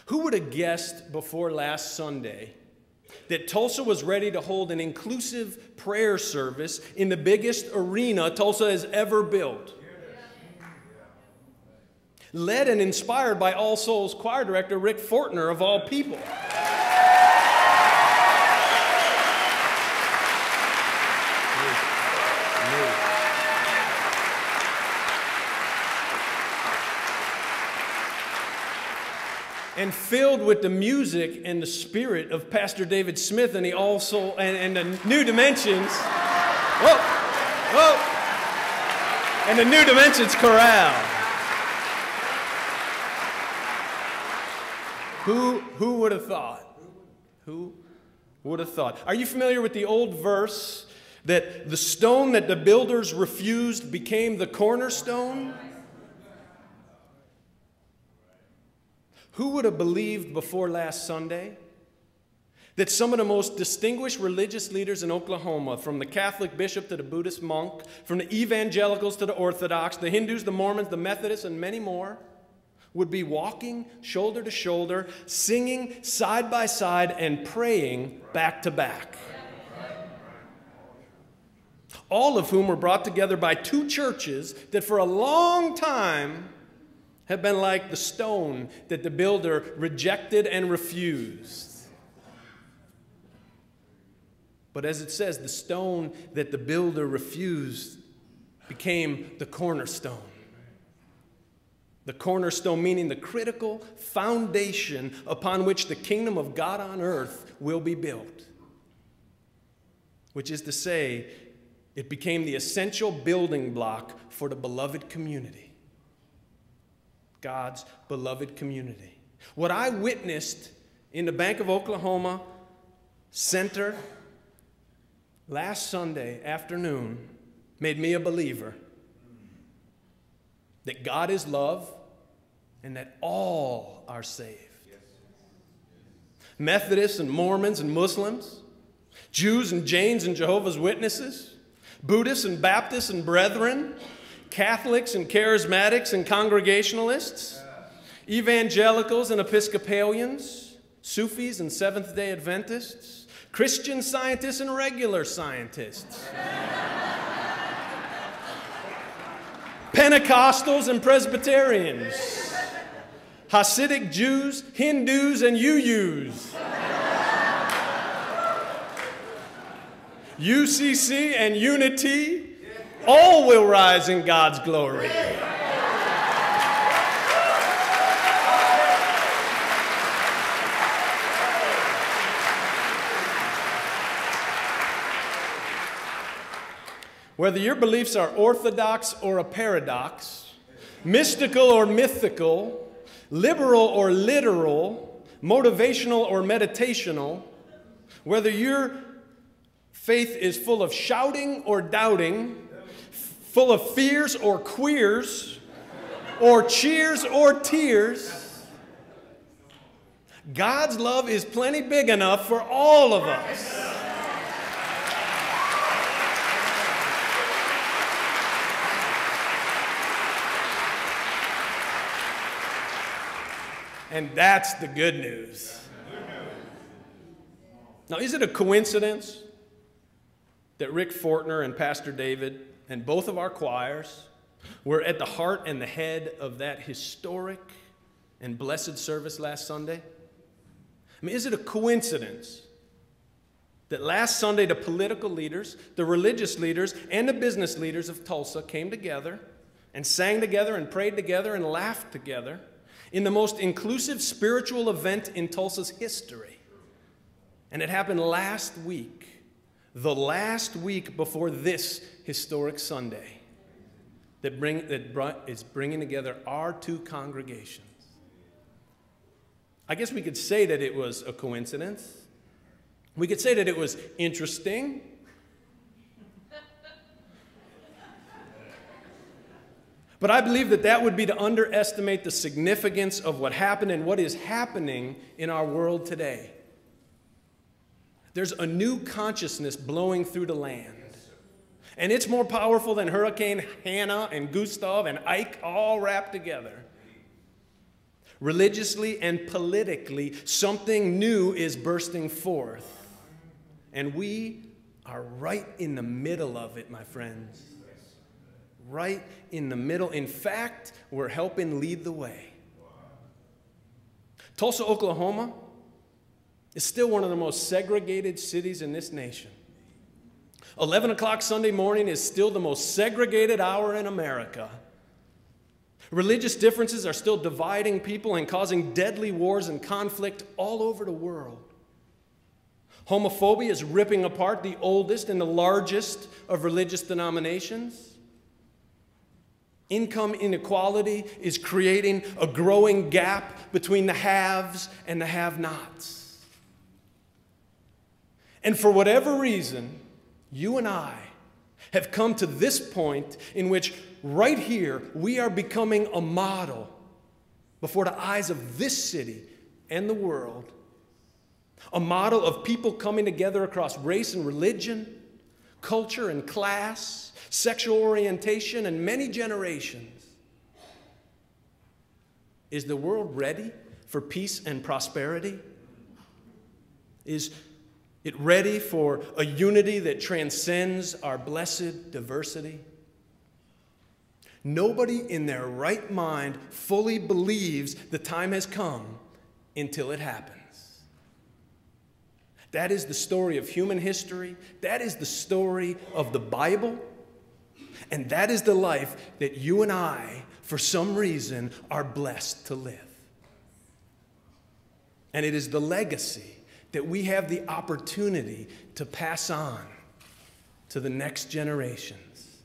Who would have guessed before last Sunday that Tulsa was ready to hold an inclusive prayer service in the biggest arena Tulsa has ever built? Led and inspired by All Souls choir director Rick Fortner, of all people. And filled with the music and the spirit of Pastor David Smith and the All Soul and the New Dimensions. Whoa, whoa. And the New Dimensions chorale. Who would have thought? Who would have thought? Are you familiar with the old verse that the stone that the builders refused became the cornerstone? Who would have believed before last Sunday that some of the most distinguished religious leaders in Oklahoma, from the Catholic bishop to the Buddhist monk, from the evangelicals to the Orthodox, the Hindus, the Mormons, the Methodists, and many more, would be walking shoulder to shoulder, singing side by side, and praying back to back? All of whom were brought together by two churches that for a long time have been like the stone that the builder rejected and refused. But as it says, the stone that the builder refused became the cornerstone. The cornerstone meaning the critical foundation upon which the kingdom of God on earth will be built. Which is to say, it became the essential building block for the beloved community. God's beloved community. What I witnessed in the Bank of Oklahoma Center last Sunday afternoon made me a believer that God is love and that all are saved. Methodists and Mormons and Muslims, Jews and Jains and Jehovah's Witnesses, Buddhists and Baptists and brethren, Catholics and charismatics and congregationalists, evangelicals and Episcopalians, Sufis and Seventh-day Adventists, Christian scientists and regular scientists, Pentecostals and Presbyterians, Hasidic Jews, Hindus and UUs, UCC and Unity, all will rise in God's glory. Whether your beliefs are orthodox or a paradox, mystical or mythical, liberal or literal, motivational or meditational, whether your faith is full of shouting or doubting, full of fears or queers, or cheers or tears, God's love is plenty big enough for all of us. And that's the good news. Now, is it a coincidence that Rick Fortner and Pastor David and both of our choirs were at the heart and the head of that historic and blessed service last Sunday? I mean, is it a coincidence that last Sunday the political leaders, the religious leaders, and the business leaders of Tulsa came together and sang together and prayed together and laughed together in the most inclusive spiritual event in Tulsa's history? And it happened last week, the last week before this historic Sunday that is bringing together our two congregations. I guess we could say that it was a coincidence. We could say that it was interesting. But I believe that that would be to underestimate the significance of what happened and what is happening in our world today. There's a new consciousness blowing through the land. And it's more powerful than Hurricane Hannah and Gustav and Ike all wrapped together. Religiously and politically, something new is bursting forth. And we are right in the middle of it, my friends. Right in the middle. In fact, we're helping lead the way. Tulsa, Oklahoma is still one of the most segregated cities in this nation. 11 o'clock Sunday morning is still the most segregated hour in America. Religious differences are still dividing people and causing deadly wars and conflict all over the world. Homophobia is ripping apart the oldest and the largest of religious denominations. Income inequality is creating a growing gap between the haves and the have-nots. And for whatever reason, you and I have come to this point in which right here we are becoming a model before the eyes of this city and the world. A model of people coming together across race and religion, culture and class, sexual orientation, and many generations. Is the world ready for peace and prosperity? Is it ready for a unity that transcends our blessed diversity? Nobody in their right mind fully believes the time has come until it happens. That is the story of human history. That is the story of the Bible. And that is the life that you and I, for some reason, are blessed to live. And it is the legacy that we have the opportunity to pass on to the next generations.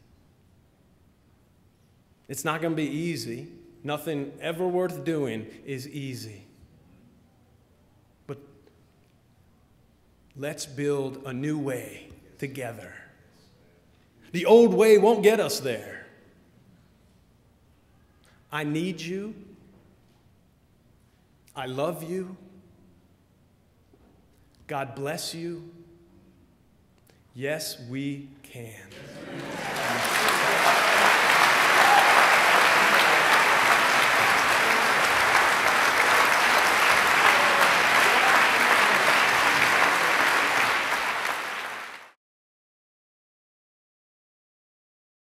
It's not going to be easy. Nothing ever worth doing is easy. But let's build a new way together. The old way won't get us there. I need you. I love you. God bless you. Yes, we can.